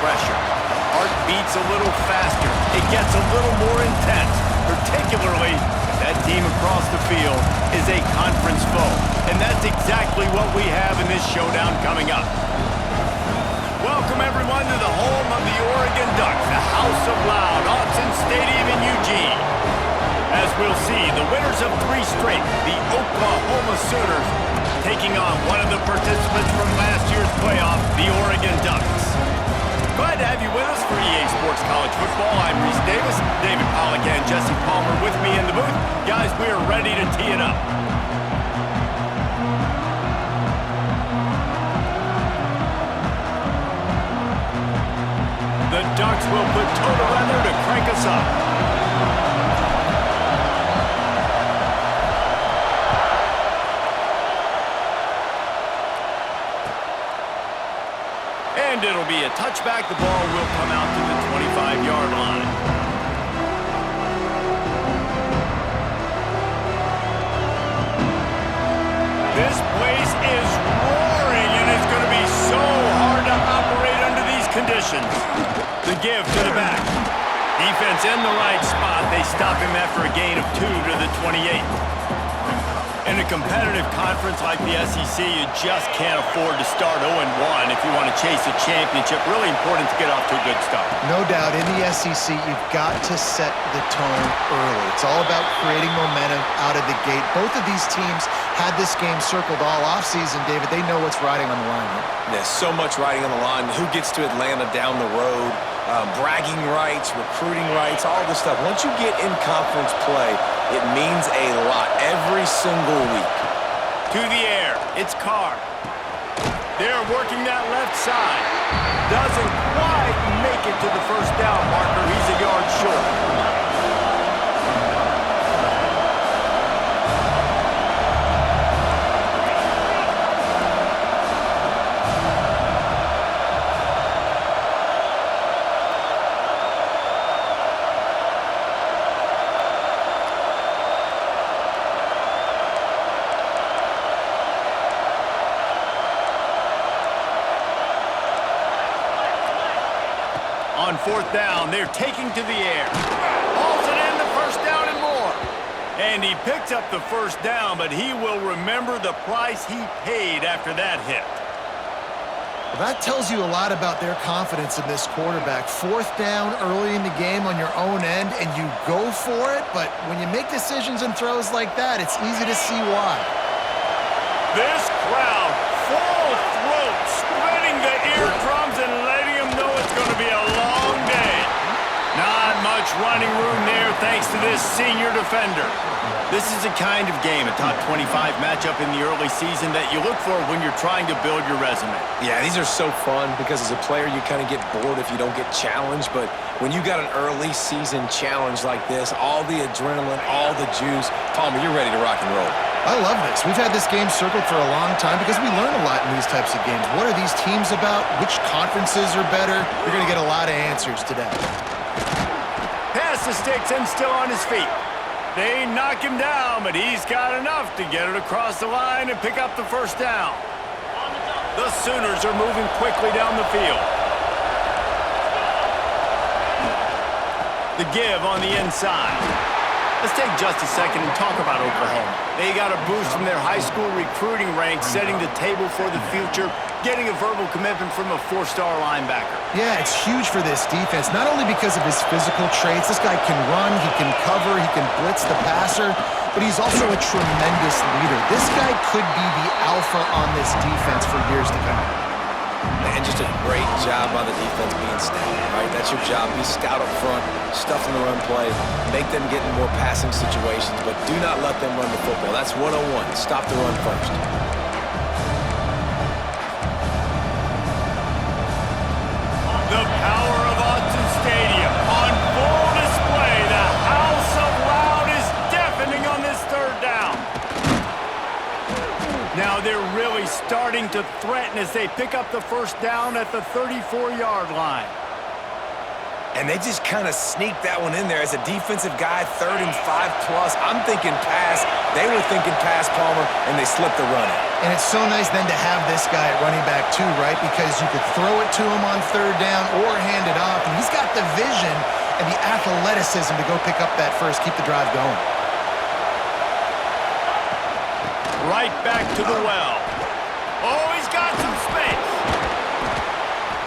pressure. The heart beats a little faster. It gets a little more intense, particularly if that team across the field is a conference foe. And that's exactly what we have in this showdown coming up. Welcome, everyone, to the home of the Oregon Ducks, the House of Loud, Ncaa6 Stadium in Eugene. As we'll see, the winners of 3 straight, the Oklahoma Sooners, taking on one of the participants from last year's playoff, the Oregon Ducks. Glad to have you with us for EA Sports College Football. I'm Reese Davis, David Pollack and Jesse Palmer with me in the booth. Guys, we are ready to tee it up. The Ducks will put total weather to crank us up. And it'll be a touchback. The ball will come out to the 25-yard line. This place is roaring, and it's going to be so hard to operate under these conditions. The give to the back. Defense in the right spot. They stop him after a gain of 2 to the 28. In a competitive conference like the SEC, you just can't afford to start 0-1 if you want to chase a championship. Really important to get off to a good start. No doubt, in the SEC, you've got to set the tone early. It's all about creating momentum out of the gate. Both of these teams had this game circled all offseason, David. They know what's riding on the line here. There's so much riding on the line. Who gets to Atlanta down the road? Bragging rights, recruiting rights, all this stuff. Once you get in conference play, it means a lot every single week. To the air, it's Carr. They're working that left side. Doesn't quite make it to the first down marker. He's a yard short. On 4th down, they're taking to the air. Hauls it in, the first down and more. And he picked up the first down, but he will remember the price he paid after that hit. Well, that tells you a lot about their confidence in this quarterback. 4th down early in the game on your own end, and you go for it, but when you make decisions and throws like that, it's easy to see why. This crowd, full throat, spreading the eardrums and letting them know it's going to be a long day. Not much running room there thanks to this senior defender. This is a kind of game, a top 25 matchup in the early season that you look for when you're trying to build your resume. Yeah, these are so fun because as a player you kind of get bored if you don't get challenged, but when you got an early season challenge like this, all the adrenaline, all the juice, Palmer, you're ready to rock and roll. I love this. We've had this game circled for a long time because we learn a lot in these types of games. What are these teams about? Which conferences are better? You're going to get a lot of answers today. Pass the sticks and still on his feet. They knock him down, but he's got enough to get it across the line and pick up the first down. The Sooners are moving quickly down the field. The give on the inside. Let's take just a second and talk about Oklahoma. They got a boost from their high school recruiting ranks, setting the table for the future, getting a verbal commitment from a 4-star linebacker. Yeah, it's huge for this defense, not only because of his physical traits. This guy can run, he can cover, he can blitz the passer, but he's also a tremendous leader. This guy could be the alpha on this defense for years to come. And just a great job by the defense being stout, right? That's your job. Be stout up front, stuff in the run play, make them get in more passing situations, but do not let them run the football. That's 101. Stop the run first. The power of Ncaa6 Stadium on full display. The House of Loud is deafening on this 3rd down. Now they're really starting to threaten as they pick up the first down at the 34-yard line. And they just kind of sneaked that one in there. As a defensive guy, 3rd and 5+. I'm thinking pass. They were thinking pass, Palmer, and they slipped the run. And it's so nice then to have this guy at running back too, right? Because you could throw it to him on 3rd down or hand it off. And he's got the vision and the athleticism to go pick up that first, keep the drive going. Right back to the well. Oh, he's got some space.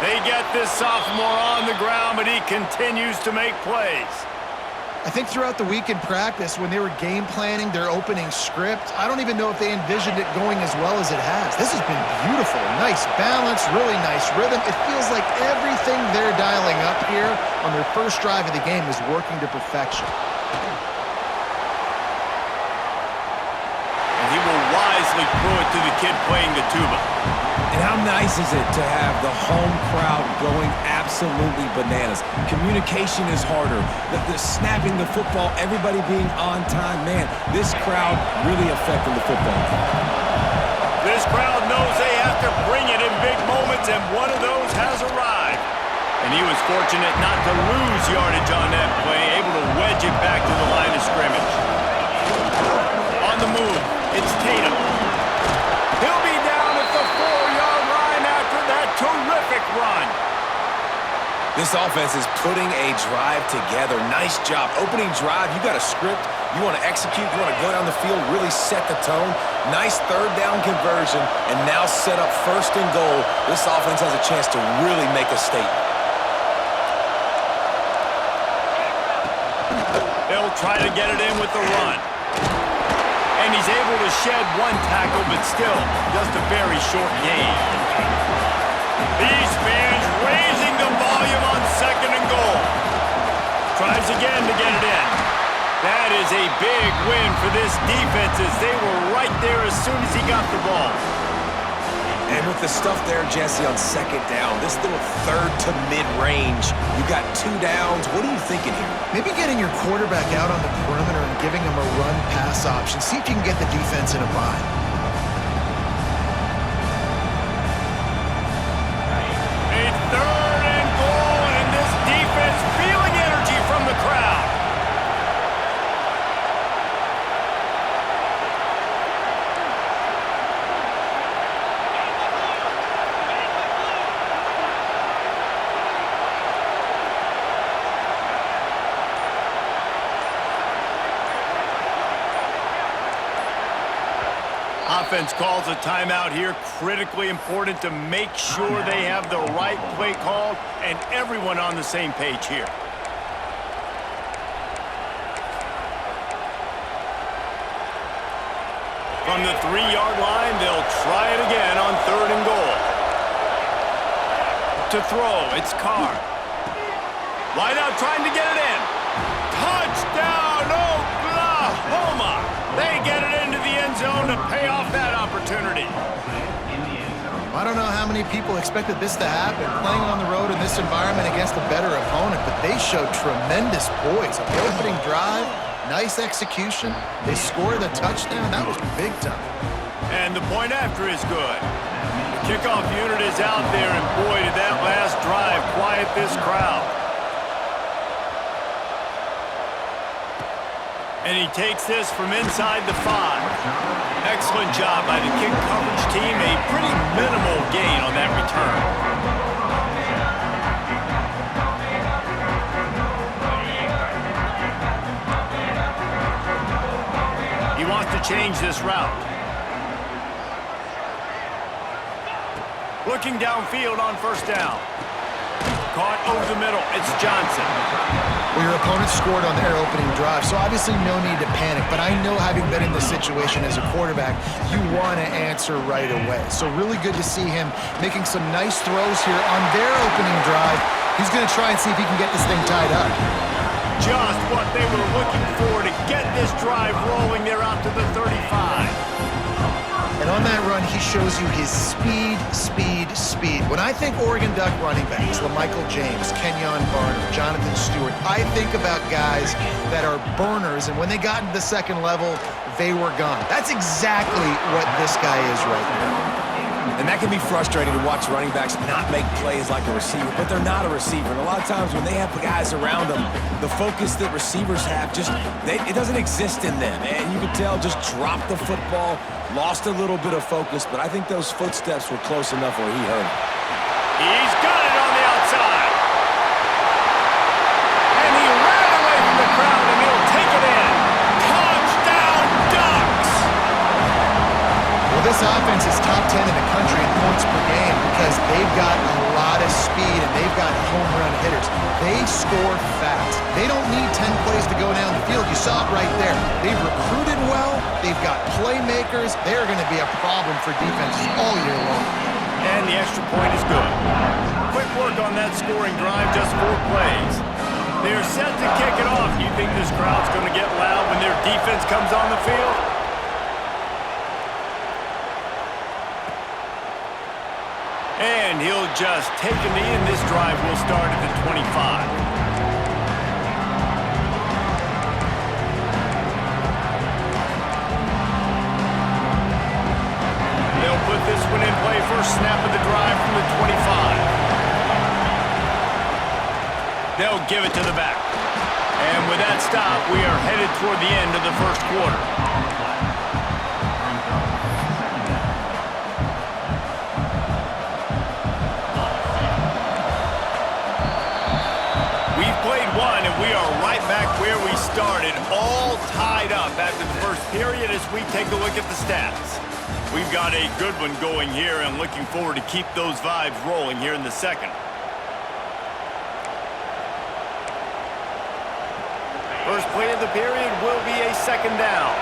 They get this sophomore on the ground, but he continues to make plays. I think throughout the week in practice, when they were game planning their opening script, I don't even know if they envisioned it going as well as it has. This has been beautiful. Nice balance, really nice rhythm. It feels like everything they're dialing up here on their first drive of the game is working to perfection. And he will wisely throw it to the kid playing the tuba. And how nice is it to have the home crowd going absolutely bananas? Communication is harder. The snapping the football, everybody being on time. Man, this crowd really affecting the football game. This crowd knows they have to bring it in big moments, and one of those has arrived. And he was fortunate not to lose yardage on that play, able to wedge it back to the line of scrimmage. On the move, it's Tatum. He'll be down at the 4-yard line after that terrific run. This offense is putting a drive together. Nice job. Opening drive, you got a script. You want to execute. You want to go down the field, really set the tone. Nice 3rd down conversion, and now set up 1st and goal. This offense has a chance to really make a statement. They'll try to get it in with the run. And he's able to shed one tackle, but still just a very short gain. These fans raising the volume on 2nd and goal. Tries again to get it in. That is a big win for this defense as they were right there as soon as he got the ball. And with the stuff there, Jesse, on 2nd down, this little 3rd to mid-range, you got 2 downs. What are you thinking here? Maybe getting your quarterback out on the perimeter and giving him a run-pass option. See if you can get the defense in a bind. A 3rd and goal, and this defense feeling energy from the crowd. Offense calls a timeout here. Critically important to make sure they have the right play called and everyone on the same page here. From the 3-yard line, they'll try it again on 3rd and goal. To throw, it's Carr. Wide out trying to get it in. Touchdown, Oklahoma! They get it into the end zone to pay off that opportunity. I don't know how many people expected this to happen, playing on the road in this environment against a better opponent, but they showed tremendous poise. On the opening drive, nice execution. They scored the touchdown. That was big time. And the point after is good. The kickoff unit is out there, and boy, did that last drive quiet this crowd. And he takes this from inside the 5. Excellent job by the kick coverage team. A pretty minimal gain on that return. He wants to change this route. Looking downfield on 1st down. Caught over the middle. It's Johnson. Well, your opponent scored on their opening drive, so obviously no need to panic. But I know, having been in this situation as a quarterback, you want to answer right away. So really good to see him making some nice throws here on their opening drive. He's going to try and see if he can get this thing tied up. Just what they were looking for to get this drive rolling. They're out to the 35. And on that run, he shows you his speed, speed, speed. When I think Oregon Duck running backs, LaMichael James, Kenyon Barner, Jonathan Stewart, I think about guys that are burners, and when they got into the 2nd level, they were gone. That's exactly what this guy is right now. And that can be frustrating to watch running backs not make plays like a receiver, but they're not a receiver. And a lot of times when they have guys around them, the focus that receivers have it doesn't exist in them. And you can tell just dropped the football, lost a little bit of focus, but I think those footsteps were close enough where he heard it. He's got it on the outside. And he ran away from the crowd, and he'll take it in. Touchdown, Ducks! Well, this offense is top 10 in the country in points per game because they've got a lot of speed and they've got home run hitters. They score fast. They don't need 10 plays to go down the field. You saw it right there. They've recruited well. They've got playmakers. They're going to be a problem for defenses all year long. And the extra point is good. Quick work on that scoring drive, just 4 plays. They're set to kick it off. You think this crowd's going to get loud when their defense comes on the field? And he'll just take a knee, and this drive will start at the 25. They'll put this one in play first snap of the drive from the 25. They'll give it to the back. And with that stop, we are headed toward the end of the first quarter. We are right back where we started, all tied up after the first period as we take a look at the stats. We've got a good one going here and looking forward to keep those vibes rolling here in the second. First play of the period will be a second down.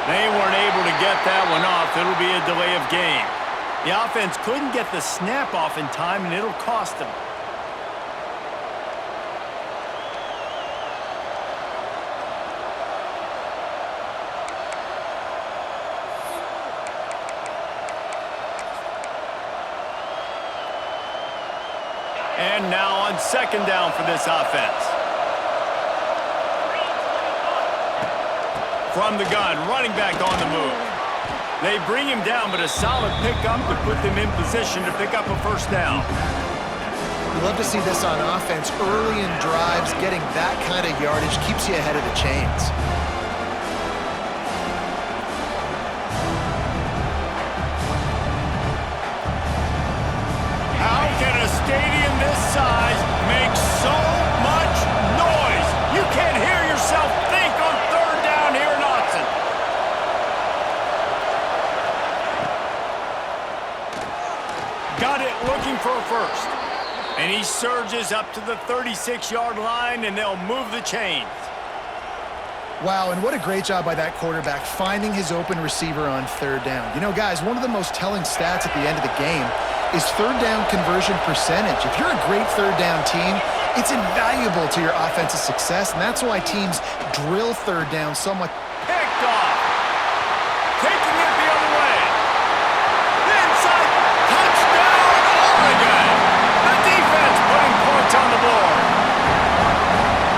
They weren't able to get that one off. It'll be a delay of game. The offense couldn't get the snap off in time, and it'll cost them. And now on second down for this offense. From the gun, running back on the move. They bring him down, but a solid pickup to put them in position to pick up a first down. You love to see this on offense. Early in drives, getting that kind of yardage keeps you ahead of the chains. How can a stadium this size make so much noise? You can't hear yourself think on third down here in Austin. Got it, looking for a first. And he surges up to the 36-yard line, and they'll move the chains. Wow, and what a great job by that quarterback finding his open receiver on third down. You know, guys, one of the most telling stats at the end of the game is third down conversion percentage. If you're a great third down team, it's invaluable to your offensive success, and that's why teams drill third down so much. Picked off. Taking it the other way. Inside. Touchdown, Oregon. The defense putting points on the board.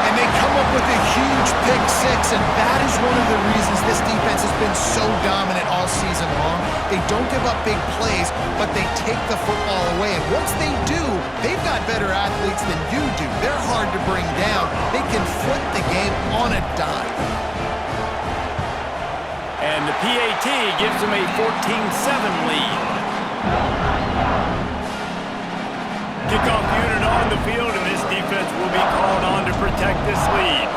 And they come up with a huge pick six, and that is one of the reasons this defense has been so dominant all season long. They don't give up big plays, but they take the football away. And once they do, they've got better athletes than you do. They're hard to bring down. They can flip the game on a dime. And the PAT gives them a 14-7 lead. Kickoff unit on the field, and this defense will be called on to protect this lead.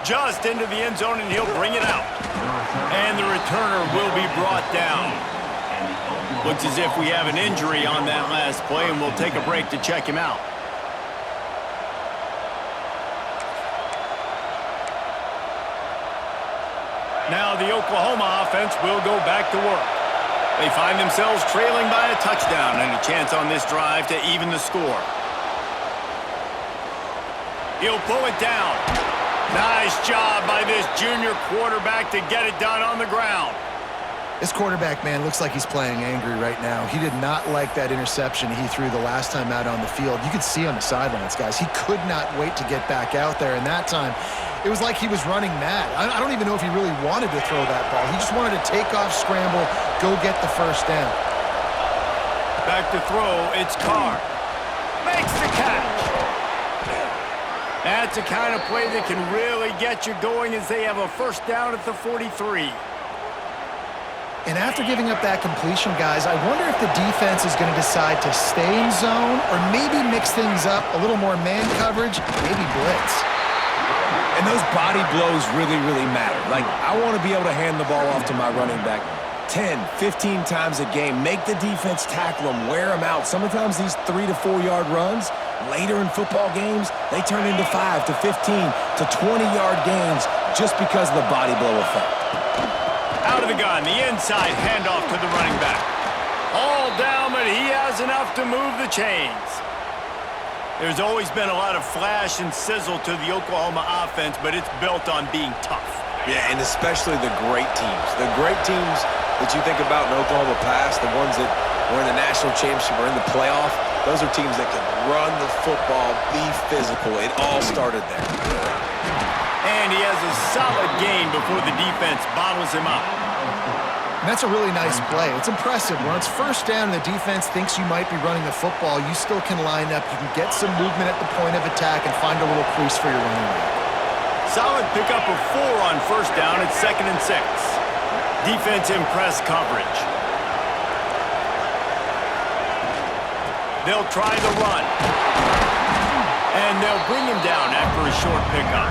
Just into the end zone, and he'll bring it out. And the returner will be brought down. Looks as if we have an injury on that last play, and we'll take a break to check him out. Now the Oklahoma offense will go back to work. They find themselves trailing by a touchdown and a chance on this drive to even the score. He'll pull it down. Nice job by this junior quarterback to get it done on the ground. This quarterback, man, looks like he's playing angry right now. He did not like that interception he threw the last time out on the field. You could see on the sidelines, guys. He could not wait to get back out there, and that time it was like he was running mad. I don't even know if he really wanted to throw that ball. He just wanted to take off, scramble, go get the first down. Back to throw, it's Carr. Makes the catch. That's the kind of play that can really get you going as they have a first down at the 43. And after giving up that completion, guys, I wonder if the defense is going to decide to stay in zone or maybe mix things up, a little more man coverage, maybe blitz. And those body blows really, really matter. Like, I want to be able to hand the ball off to my running back 10, 15 times a game. Make the defense tackle them, wear them out. Sometimes these 3 to 4 yard runs, later in football games, they turn into 5 to 15 to 20-yard gains just because of the body blow effect. Out of the gun, the inside handoff to the running back. All down, but he has enough to move the chains. There's always been a lot of flash and sizzle to the Oklahoma offense, but it's built on being tough. Yeah, and especially the great teams. The great teams that you think about in Oklahoma past, the ones that were in the national championship or in the playoff, those are teams that can run the football, be physical. It all started there. And he has a solid gain before the defense bottles him up. And that's a really nice play. It's impressive. When it's first down and the defense thinks you might be running the football, you still can line up. You can get some movement at the point of attack and find a little crease for your running back. Solid pickup of 4 on first down at 2nd and 6. Defense in press coverage. They'll try the run. And they'll bring him down after a short pickup.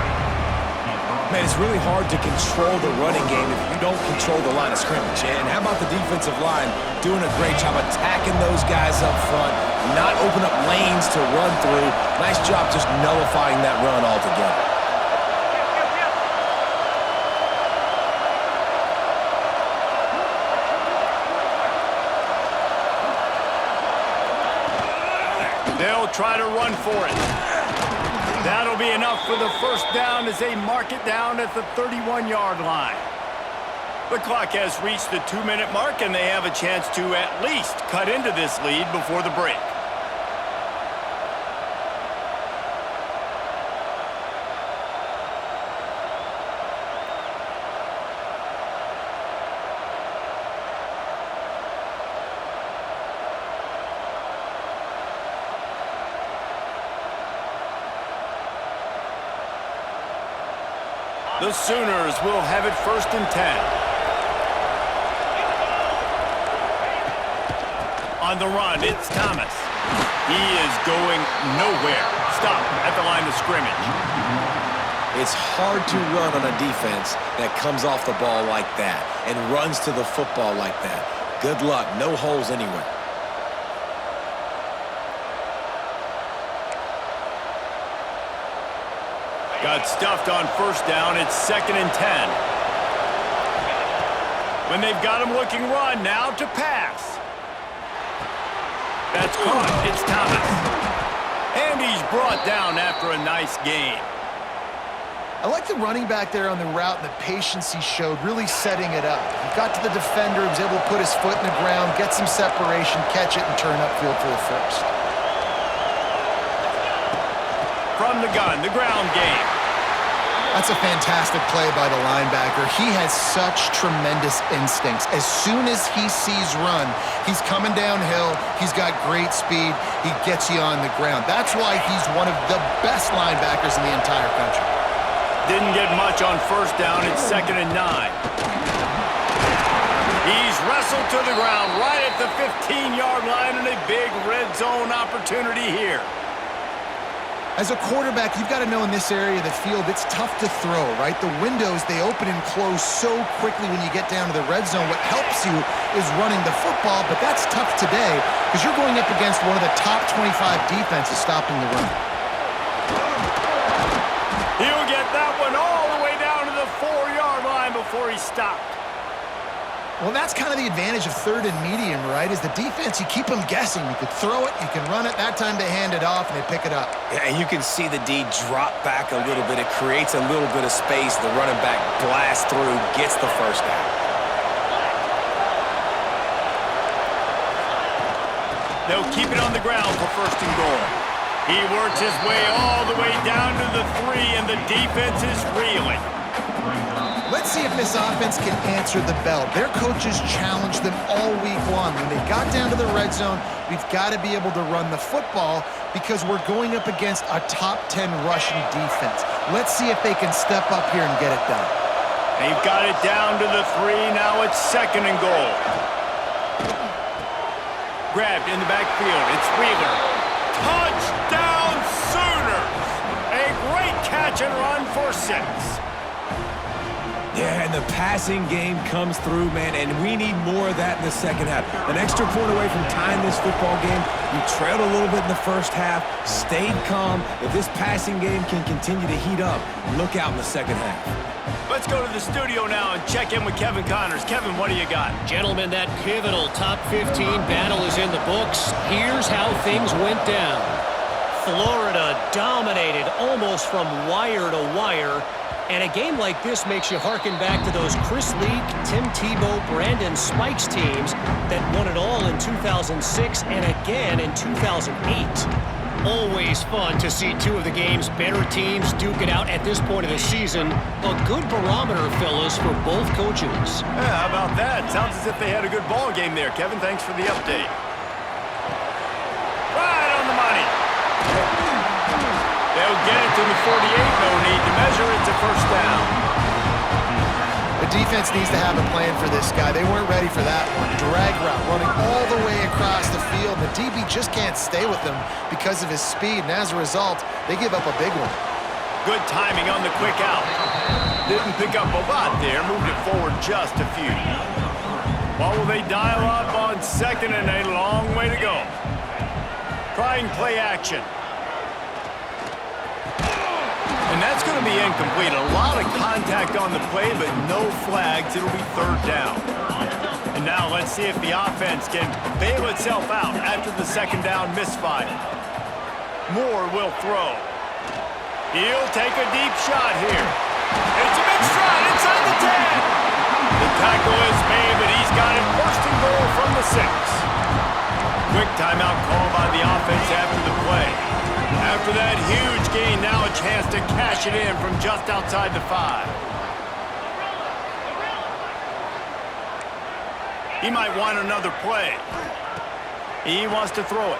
Man, it's really hard to control the running game if you don't control the line of scrimmage. And how about the defensive line doing a great job attacking those guys up front, not open up lanes to run through. Nice job just nullifying that run altogether. They'll try to run for it. That'll be enough for the first down as they mark it down at the 31-yard line. The clock has reached the 2-minute mark, and they have a chance to at least cut into this lead before the break. The Sooners will have it 1st and 10. On the run, it's Thomas. He is going nowhere. Stop at the line of scrimmage. It's hard to run on a defense that comes off the ball like that and runs to the football like that. Good luck. No holes anywhere. Got stuffed on first down. It's 2nd and 10. When they've got him looking run, now to pass. That's caught. It's Thomas. And he's brought down after a nice gain. I like the running back there on the route and the patience he showed, really setting it up. He got to the defender, he was able to put his foot in the ground, get some separation, catch it, and turn upfield for the first. From the gun, the ground game. That's a fantastic play by the linebacker. He has such tremendous instincts. As soon as he sees run, he's coming downhill. He's got great speed. He gets you on the ground. That's why he's one of the best linebackers in the entire country. Didn't get much on first down. It's 2nd and 9. He's wrestled to the ground right at the 15-yard line and a big red zone opportunity here. As a quarterback, you've got to know in this area of the field, it's tough to throw, right? The windows, they open and close so quickly when you get down to the red zone. What helps you is running the football, but that's tough today because you're going up against one of the top 25 defenses stopping the run. He'll get that one all the way down to the 4-yard line before he stopped. Well, that's kind of the advantage of third and medium, right? Is the defense, you keep them guessing. You could throw it, you can run it. That time they hand it off and they pick it up. Yeah, and you can see the D drop back a little bit. It creates a little bit of space. The running back blasts through, gets the first down. They'll keep it on the ground for first and goal. He works his way all the way down to the 3, and the defense is reeling. Let's see if this offense can answer the bell. Their coaches challenged them all week long. When they got down to the red zone, we've got to be able to run the football because we're going up against a top 10 rushing defense. Let's see if they can step up here and get it done. They've got it down to the 3. Now it's second and goal. Grabbed in the backfield. It's Wheeler. Touchdown Sooners! A great catch and run for 6. Yeah, and the passing game comes through, man, and we need more of that in the second half. An extra point away from tying this football game. You trailed a little bit in the first half, stayed calm. If this passing game can continue to heat up, look out in the second half. Let's go to the studio now and check in with Kevin Connors. Kevin, what do you got? Gentlemen, that pivotal top 15 battle is in the books. Here's how things went down. Florida dominated almost from wire to wire. And a game like this makes you hearken back to those Chris Leak, Tim Tebow, Brandon Spikes teams that won it all in 2006 and again in 2008. Always fun to see two of the game's better teams duke it out at this point of the season. A good barometer, fellas, for both coaches. Yeah, how about that? Sounds as if they had a good ball game there. Kevin, thanks for the update. Right on the money. They'll get it to the 48. No need to measure it to first down. The defense needs to have a plan for this guy. They weren't ready for that one. Drag route running all the way across the field. The DB just can't stay with him because of his speed, and as a result, they give up a big one. Good timing on the quick out. Didn't pick up a lot there. Moved it forward just a few. What will they dial up on second and a long way to go? Trying play action. And that's going to be incomplete. A lot of contact on the play, but no flags. It'll be third down. And now let's see if the offense can bail itself out after the second down misfire. Moore will throw. He'll take a deep shot here. It's a big stride inside the 10. The tackle is made, but he's got it first and goal from the 6. Quick timeout call by the offense after the play. After that huge gain, now a chance to cash it in from just outside the 5. He might want another play. He wants to throw it.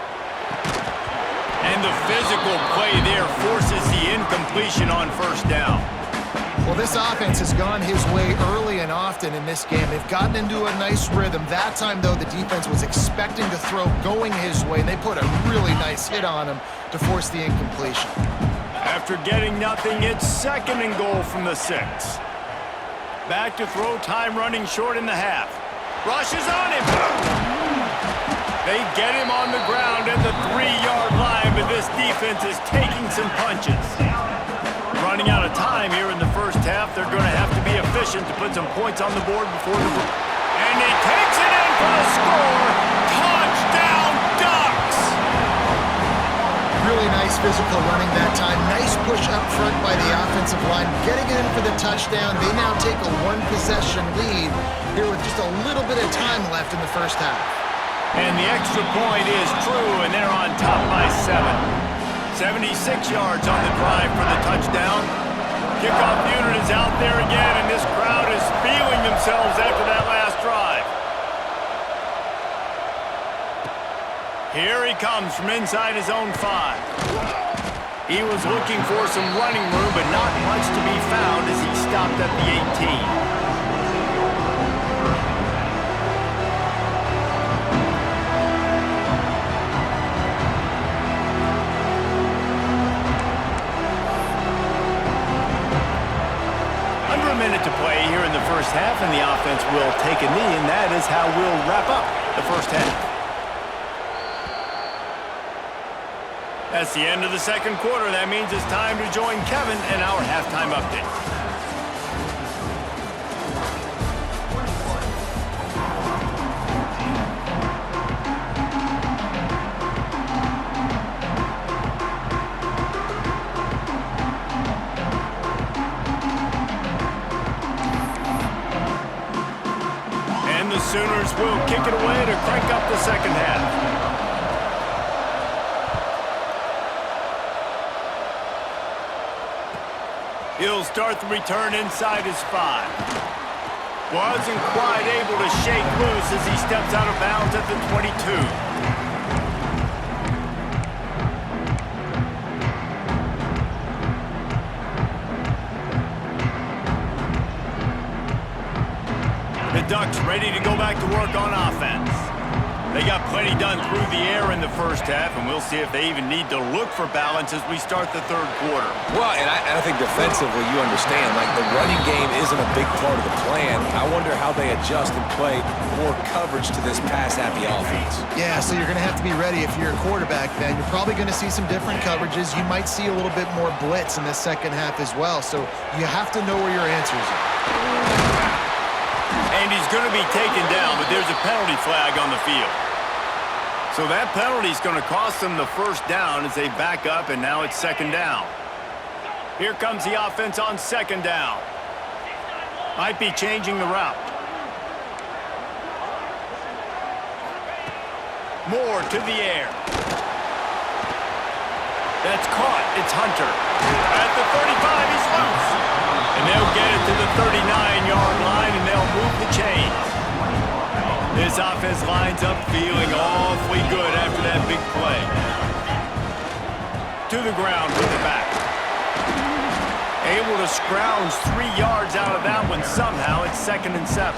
And the physical play there forces the incompletion on first down. Well, this offense has gone his way early and often in this game. They've gotten into a nice rhythm. That time, though, the defense was expecting to throw going his way. They put a really nice hit on him to force the incompletion. After getting nothing, it's second and goal from the 6. Back to throw, time running short in the half. Rush is on him. They get him on the ground at the 3-yard line, but this defense is taking some punches. Running out of time here in the first half. They're going to have to be efficient to put some points on the board before the... And he takes it in for the score. Touchdown, Ducks! Really nice physical running that time. Nice push up front by the offensive line. Getting it in for the touchdown. They now take a one-possession lead here with just a little bit of time left in the first half. And the extra point is true, and they're on top by 7. 76 yards on the drive for the touchdown. Kickoff unit is out there again, and this crowd is feeling themselves after that last drive. Here he comes from inside his own 5. He was looking for some running room, but not much to be found as he stopped at the 18. Minute to play here in the first half, and the offense will take a knee, and that is how we'll wrap up the first half. That's the end of the second quarter. That means it's time to join Kevin in our halftime update. to crank up the second half. He'll start the return inside his 5. Wasn't quite able to shake loose as he steps out of bounds at the 22. The Ducks ready to go back to work on offense. They got plenty done through the air in the first half, and we'll see if they even need to look for balance as we start the third quarter. Well, and I think defensively, you understand, like the running game isn't a big part of the plan. I wonder how they adjust and play more coverage to this pass-happy offense. Yeah, so you're going to have to be ready if you're a quarterback then. You're probably going to see some different coverages. You might see a little bit more blitz in the second half as well, so you have to know where your answers are. And he's going to be taken down, but there's a penalty flag on the field. So that penalty is going to cost them the first down as they back up, and now it's second down. Here comes the offense on second down. Might be changing the route. Moore to the air. That's caught. It's Hunter. At the 35, he's loose. And they'll get it to the 39-yard line, and they'll move the chains. This offense lines up feeling awfully good after that big play. To the ground with the back. Able to scrounge 3 yards out of that one somehow. It's 2nd and 7.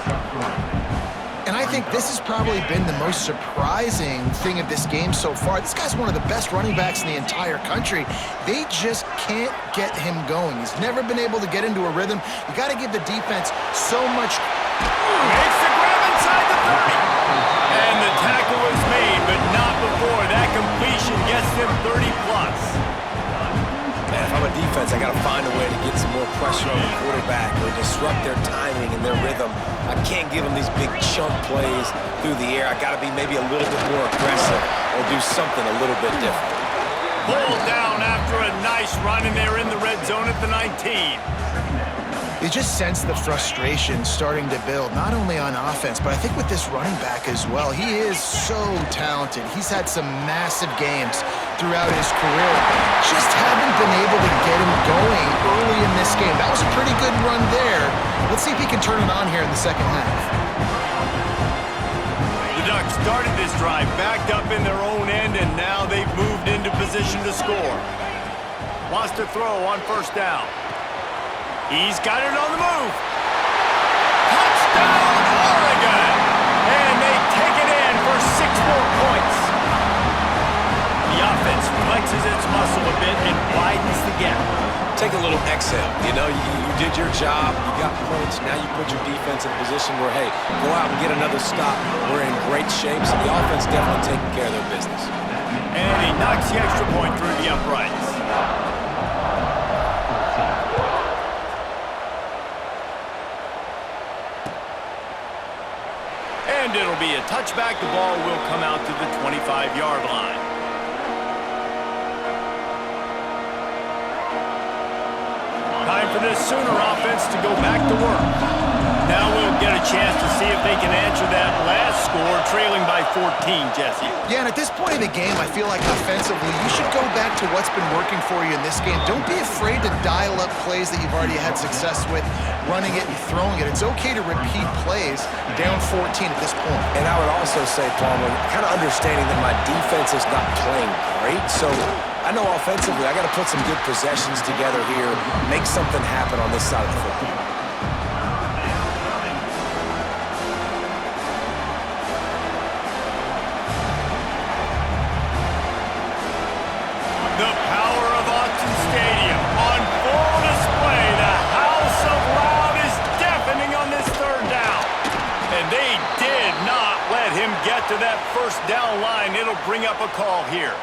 And I think this has probably been the most surprising thing of this game so far. This guy's one of the best running backs in the entire country. They just can't get him going. He's never been able to get into a rhythm. You got to give the defense so much. Makes the grab inside the 30. And the tackle is made, but not before. That completion gets them 30-plus. Man, if I'm a defense, I got to find a way to get some more pressure on the quarterback or disrupt their timing and their rhythm. I can't give them these big chunk plays through the air. I got to be maybe a little bit more aggressive or do something a little bit different. Pulled down after a nice run, and they're in the red zone at the 19. You just sense the frustration starting to build, not only on offense, but I think with this running back as well. He is so talented. He's had some massive games throughout his career. Just haven't been able to get him going early in this game. That was a pretty good run there. Let's see if he can turn it on here in the second half. The Ducks started this drive backed up in their own end, and now they've moved into position to score. Wants to throw on first down. He's got it on the move. Touchdown, Oregon! And they take it in for 6 more points. The offense flexes its muscle a bit and widens the gap. Take a little exhale. You know, you did your job. You got points. Now you put your defense in a position where, hey, go out and get another stop. We're in great shape, so the offense definitely taking care of their business. And he knocks the extra point through the uprights. And it'll be a touchback. The ball will come out to the 25-yard line. Time for this Sooner offense to go back to work. Now we'll get a chance to see if they can answer that last score, trailing by 14, Jesse. Yeah, and at this point in the game, I feel like offensively, you should go back to what's been working for you in this game. Don't be afraid to dial up plays that you've already had success with, running it and throwing it. It's okay to repeat plays down 14 at this point. And I would also say, Palmer, kind of understanding that my defense is not playing great, so I know offensively I got to put some good possessions together here, make something happen on this side of the football. The power of Autzen Stadium on full display. The house of loud is deafening on this third down. And they did not let him get to that first down line. It'll bring up a call here.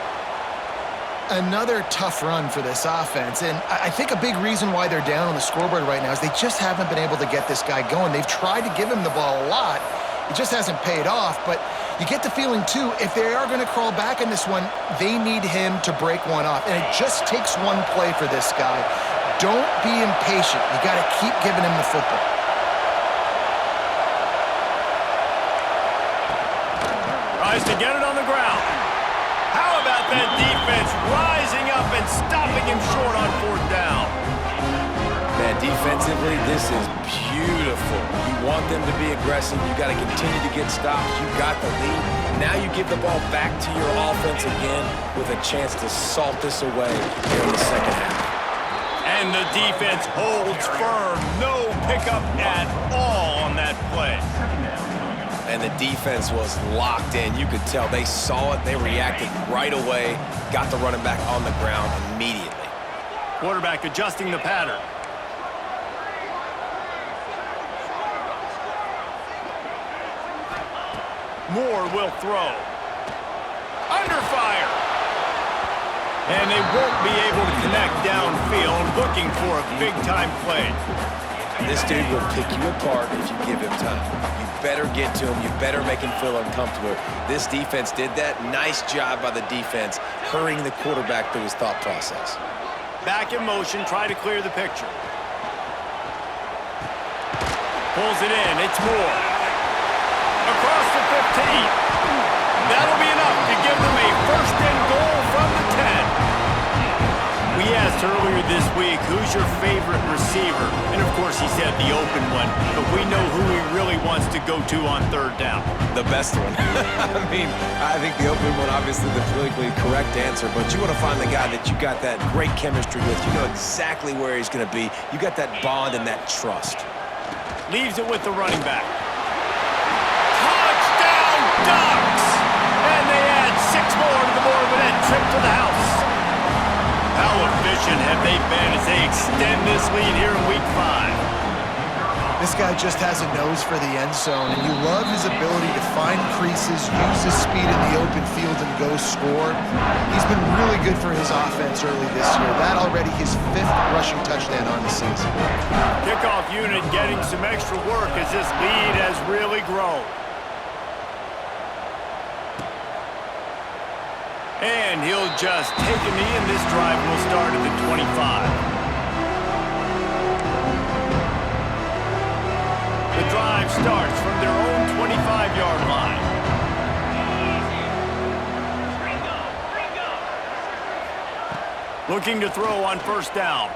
Another tough run for this offense, and I think a big reason why they're down on the scoreboard right now is they just haven't been able to get this guy going. They've tried to give him the ball a lot. It just hasn't paid off, but you get the feeling, too, if they are going to crawl back in this one, they need him to break one off, and it just takes one play for this guy. Don't be impatient. You got to keep giving him the football. Tries to get it on the ground. How about that defense rising up and stopping him short on 4th down? Man, defensively, this is beautiful. You want them to be aggressive. You got to continue to get stops. You got the lead. Now you give the ball back to your offense again with a chance to salt this away here in the second half. And the defense holds firm. No pickup at all on that play. And the defense was locked in. You could tell they saw it. They reacted right away. Got the running back on the ground immediately. Quarterback adjusting the pattern. Moore will throw. Under fire. And they won't be able to connect downfield, looking for a big-time play. This dude will pick you apart if you give him time. You better get to him. You better make him feel uncomfortable. This defense did that. Nice job by the defense, hurrying the quarterback through his thought process. Back in motion, try to clear the picture. Pulls it in. It's Moore. Across the 15. That'll be enough to give them a 1st and goal from the 10. We asked earlier this week, who's your favorite receiver? And of course he said the open one, but we know who he really wants to go to on 3rd down. The best one. I mean, I think the open one, obviously the politically correct answer, but you want to find the guy that you got that great chemistry with. You know exactly where he's going to be. You got that bond and that trust. Leaves it with the running back. Touchdown Ducks! And they add 6 more to the Moorman trip to the house. How efficient have they been as they extend this lead here in Week 5? This guy just has a nose for the end zone, and you love his ability to find creases, use his speed in the open field, and go score. He's been really good for his offense early this year. That already his 5th rushing touchdown on the season. Kickoff unit getting some extra work as this lead has really grown. And he'll just take a knee, and this drive will start at the 25. The drive starts from their own 25-yard line. Looking to throw on 1st down.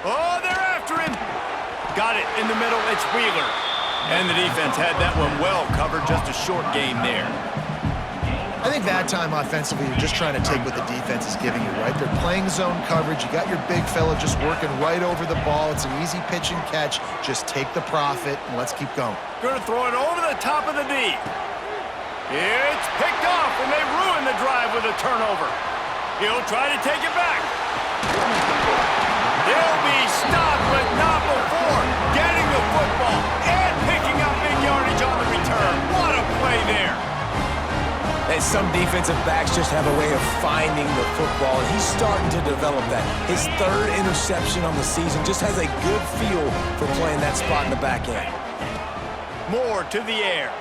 Oh, they're after him. Got it in the middle. It's Wheeler. And the defense had that one well covered. Just a short gain there. I think that time offensively, you're just trying to take what the defense is giving you, right? They're playing zone coverage. You got your big fella just working right over the ball. It's an easy pitch and catch. Just take the profit, and let's keep going. Going to throw it over the top of the D. It's picked off, and they ruin the drive with a turnover. He'll try to take it back. They'll be stopped, but not before getting the football and picking up big yardage on the return. What a play there. And some defensive backs just have a way of finding the football, and he's starting to develop that. His 3rd interception on the season just has a good feel for playing that spot in the back end. Moore to the air.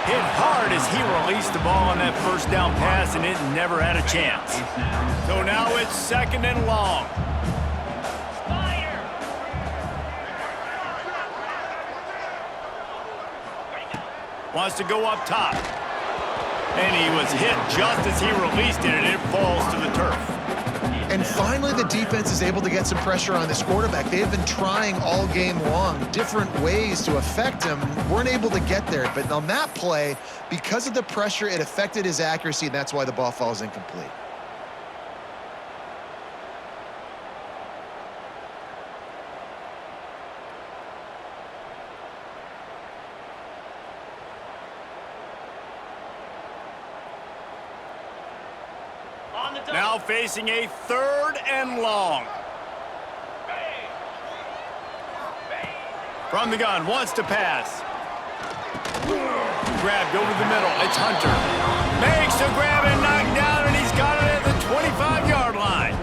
Hit hard as he released the ball on that 1st down pass, and it never had a chance. So now it's 2nd and long. Wants to go up top. And he was hit just as he released it, and it falls to the turf. And finally, the defense is able to get some pressure on this quarterback. They have been trying all game long, different ways to affect him. Weren't able to get there, but on that play, because of the pressure, it affected his accuracy, and that's why the ball falls incomplete. Now facing a 3rd and long. From the gun, wants to pass. Grabbed over the middle, it's Hunter. Makes the grab and knocked down, and he's got it at the 25-yard line.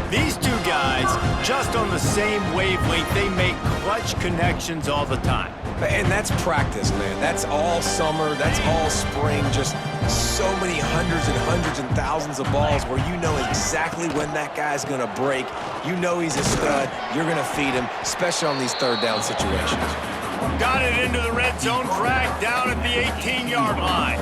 These two guys, just on the same wavelength, they make clutch connections all the time. And that's practice, man. That's all summer. That's all spring. Just so many hundreds and thousands of balls where you know exactly when that guy's going to break. You know he's a stud. You're going to feed him, especially on these 3rd down situations. Got it into the red zone, dragged down at the 18-yard line.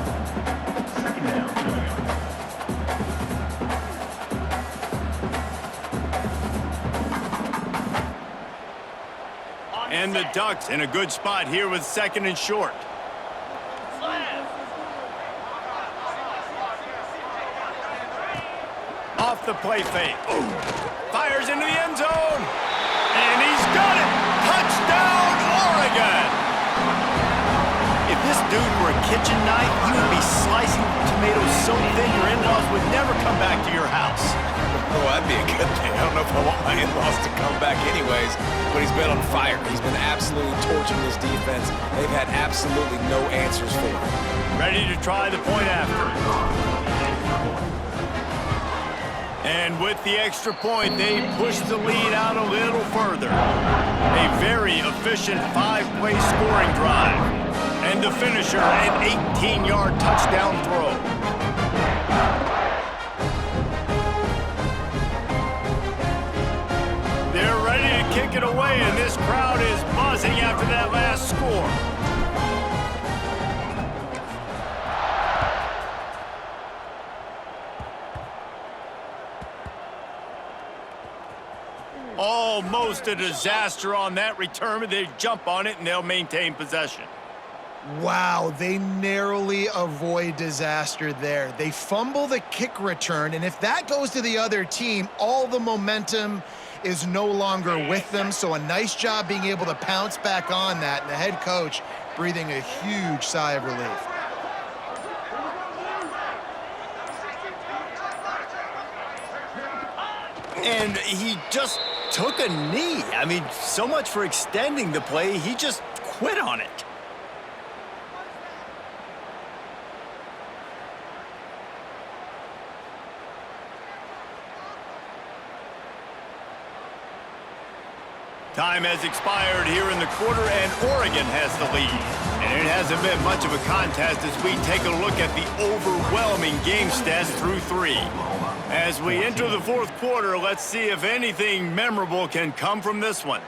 And the Ducks in a good spot here with 2nd and short. Off the play fake. Fires into the end zone. And he's got it. Touchdown, Oregon. If this dude were a kitchen knife, he would be slicing tomatoes so thin your in-laws would never come back to your house. Oh, that'd be a good thing. I don't know if I want my in-laws to come back anyways, but he's been on fire. He's been absolutely torching this defense. They've had absolutely no answers for him. Ready to try the point after. And with the extra point, they push the lead out a little further. A very efficient 5-play scoring drive. And the finisher, an 18-yard touchdown throw. They're ready to kick it away, and this crowd is buzzing after that last score. Almost a disaster on that return, but they jump on it and they'll maintain possession. Wow, they narrowly avoid disaster there. They fumble the kick return, and if that goes to the other team, all the momentum is no longer with them. So a nice job being able to pounce back on that, and the head coach breathing a huge sigh of relief. And he just took a knee. I mean, so much for extending the play. He just quit on it. Time has expired here in the quarter, and Oregon has the lead. And it hasn't been much of a contest as we take a look at the overwhelming game stats through 3. As we enter the 4th quarter, let's see if anything memorable can come from this one.